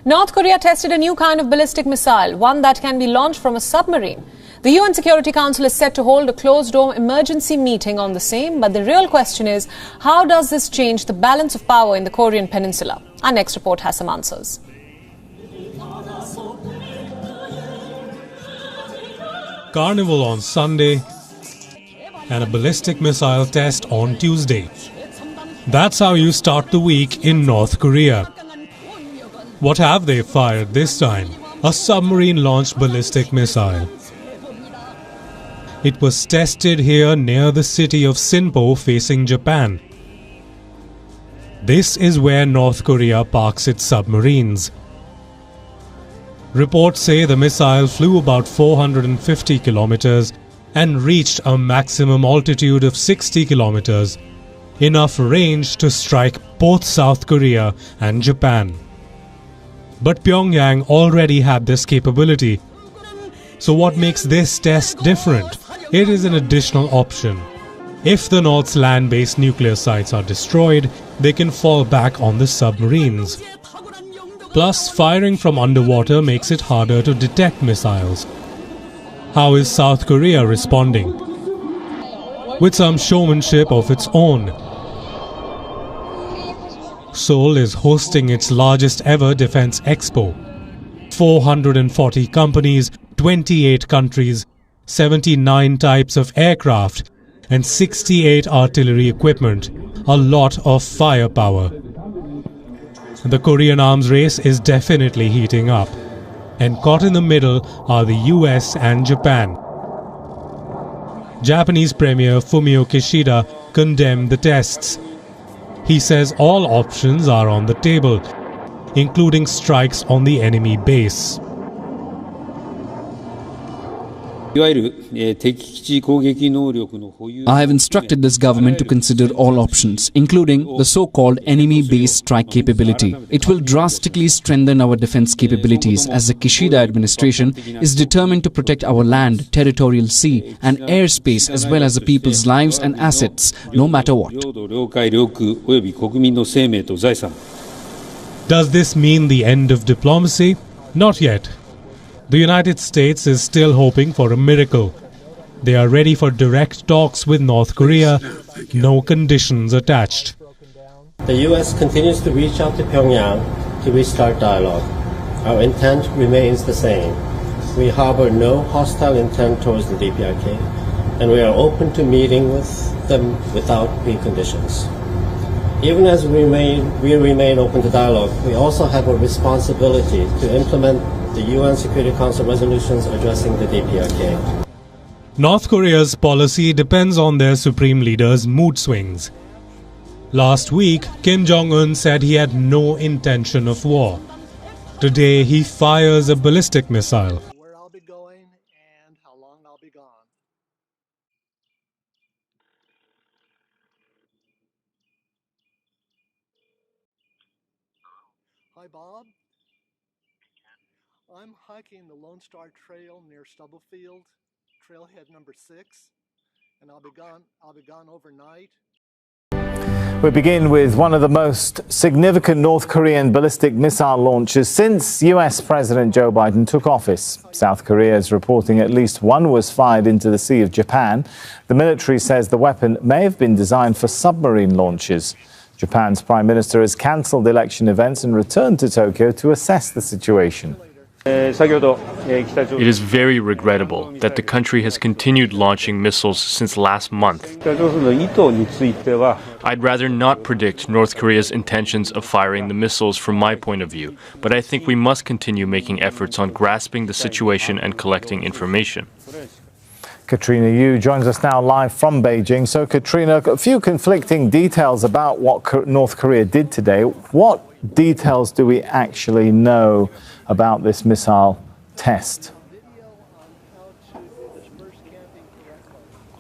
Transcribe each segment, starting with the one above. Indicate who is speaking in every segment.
Speaker 1: North Korea tested a new kind of ballistic missile, one that can be launched from a submarine. The UN Security Council is set to hold a closed-door emergency meeting on the same, but the real question is, how does this change the balance of power in the Korean peninsula? Our next report has some answers.
Speaker 2: Carnival on Sunday and a ballistic missile test on Tuesday. That's how you start the week in North Korea. What have they fired this time? A submarine-launched ballistic missile. It was tested here near the city of Sinpo facing Japan. This is where North Korea parks its submarines. Reports say the missile flew about 450 kilometers and reached a maximum altitude of 60 kilometers, enough range to strike both South Korea and Japan. But Pyongyang already had this capability. So what makes this test different? It is an additional option. If the North's land-based nuclear sites are destroyed, they can fall back on the submarines. Plus, firing from underwater makes it harder to detect missiles. How is South Korea responding? With some showmanship of its own. Seoul is hosting its largest ever defense expo. 440 companies, 28 countries, 79 types of aircraft, and 68 artillery equipment, a lot of firepower. The Korean arms race is definitely heating up, and caught in the middle are the US and Japan. Japanese Premier Fumio Kishida condemned the tests. He says all options are on the table, including strikes on the enemy base.
Speaker 3: I have instructed this government to consider all options, including the so-called enemy-based strike capability. It will drastically strengthen our defense capabilities as the Kishida administration is determined to protect our land, territorial sea and airspace as well as the people's lives and assets, no matter what.
Speaker 2: Does this mean the end of diplomacy? Not yet. The United States is still hoping for a miracle. They are ready for direct talks with North Korea, no conditions attached.
Speaker 4: The U.S. continues to reach out to Pyongyang to restart dialogue. Our intent remains the same. We harbor no hostile intent towards the DPRK, and we are open to meeting with them without preconditions. Even as we remain open to dialogue, we also have a responsibility to implement the UN Security Council resolutions addressing the DPRK.
Speaker 2: North Korea's policy depends on their supreme leader's mood swings. Last week, Kim Jong-un said he had no intention of war. Today, he fires a ballistic missile.
Speaker 5: Where I'll be going and how long I'll be gone. Hi, Bob. I'm hiking the Lone Star Trail near Stubblefield, trailhead number 6, and I'll be gone overnight.
Speaker 6: We begin with one of the most significant North Korean ballistic missile launches since US President Joe Biden took office. South Korea is reporting at least one was fired into the Sea of Japan. The military says the weapon may have been designed for submarine launches. Japan's Prime Minister has cancelled election events and returned to Tokyo to assess the situation.
Speaker 7: It is very regrettable that the country has continued launching missiles since last month. I'd rather not predict North Korea's intentions of firing the missiles from my point of view, but I think we must continue making efforts on grasping the situation and collecting information.
Speaker 6: Katrina Yu joins us now live from Beijing. So, Katrina, a few conflicting details about what North Korea did today. What details do we actually know about this missile test?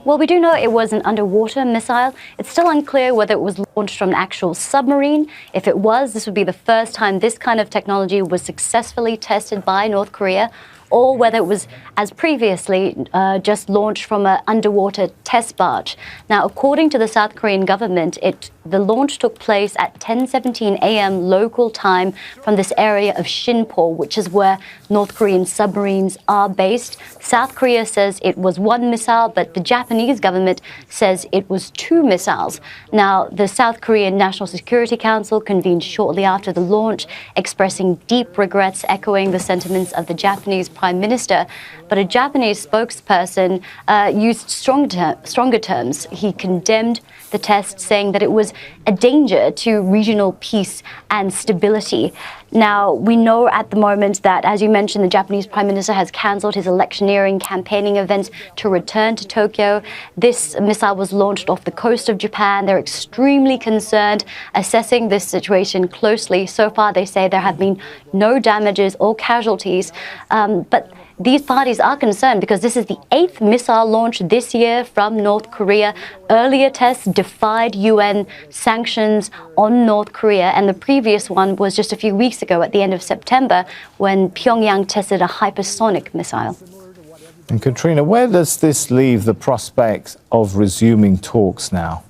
Speaker 8: Well, we do know it was an underwater missile. It's still unclear whether it was launched from an actual submarine. If it was, this would be the first time this kind of technology was successfully tested by North Korea, or whether it was, as previously, just launched from an underwater test barge. Now, according to the South Korean government, the launch took place at 10:17 a.m. local time from this area of Sinpo, which is where North Korean submarines are based. South Korea says it was one missile, but the Japanese government says it was two missiles. Now, the South Korean National Security Council convened shortly after the launch, expressing deep regrets, echoing the sentiments of the Japanese Prime Minister. But a Japanese spokesperson used stronger terms. He condemned the test, saying that it was a danger to regional peace and stability. Now, we know at the moment that, as you mentioned, the Japanese Prime Minister has cancelled his electioneering campaigning events to return to Tokyo. This missile was launched off the coast of Japan. They're extremely concerned, assessing this situation closely. So far, they say there have been no damages or casualties. But these parties are concerned because this is the 8th missile launch this year from North Korea. Earlier tests defied UN sanctions on North Korea, and the previous one was just a few weeks ago at the end of September when Pyongyang tested a hypersonic missile.
Speaker 6: And Katrina, where does this leave the prospect of resuming talks now?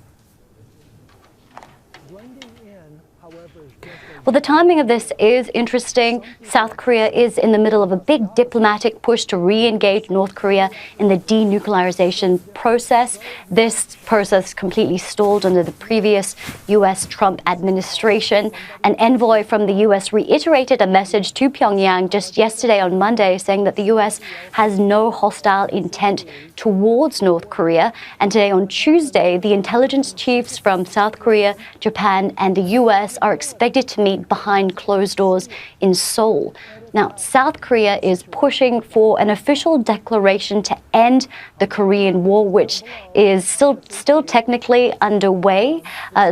Speaker 8: Well, the timing of this is interesting. South Korea is in the middle of a big diplomatic push to re-engage North Korea in the denuclearization process. This process completely stalled under the previous U.S. Trump administration. An envoy from the U.S. reiterated a message to Pyongyang just yesterday on Monday, saying that the U.S. has no hostile intent towards North Korea. And today on Tuesday, the intelligence chiefs from South Korea, Japan, and the U.S. are expected to meet behind closed doors in Seoul. Now, South Korea is pushing for an official declaration to end the Korean War, which is still technically underway.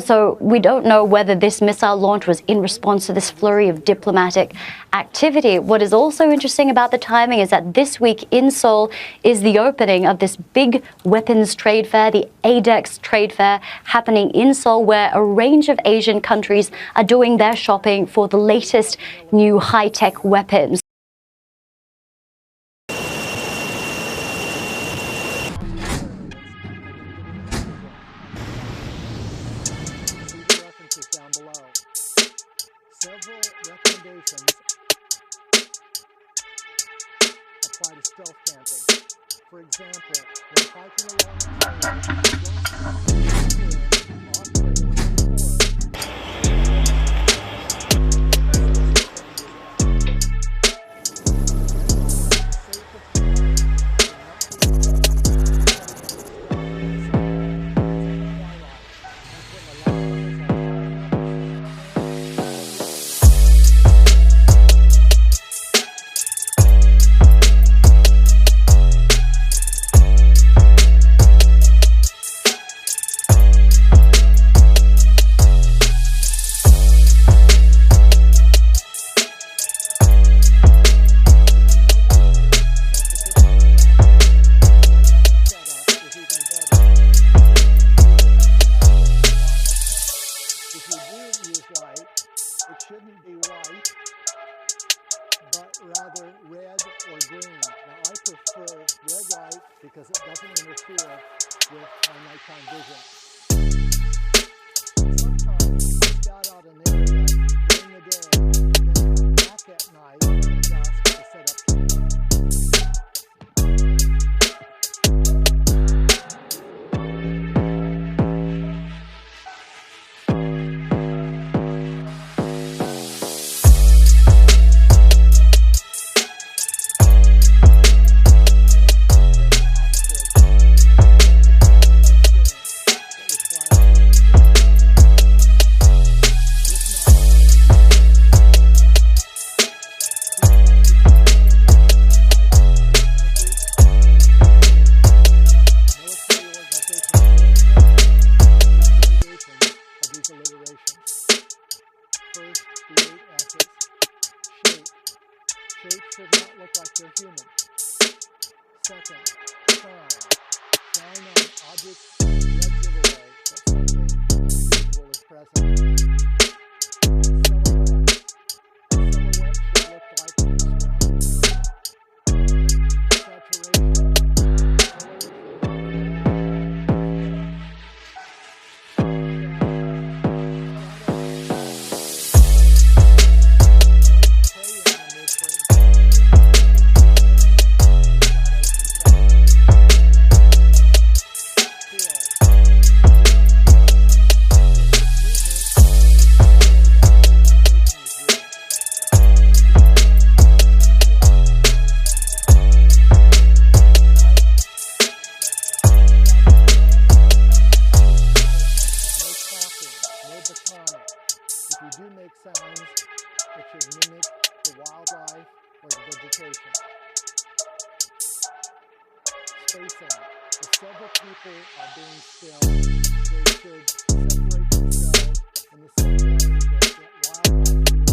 Speaker 8: So we don't know whether this missile launch was in response to this flurry of diplomatic activity. What is also interesting about the timing is that this week in Seoul is the opening of this big weapons trade fair, the ADEX trade fair, happening in Seoul, where a range of Asian countries are doing their shopping for the latest new high-tech weapons.
Speaker 5: Several recommendations apply to stealth camping. For example, when hiking along the shouldn't be white, but rather red or green. Now, I prefer red light because it doesn't interfere with my nighttime vision. Sometimes you scout out an area during the day and then come back at night when it's dusk to set up camp. Shapes should not look like they're human. Second, shine. Shine on objects and the edge of a way that something unusual was present. Silhouette. Silhouette should look like the surrounding area. Saturation. If you do make sounds, it should mimic the wildlife or the vegetation. Spacing. If several people are being filmed, they should separate themselves in the same way that wildlife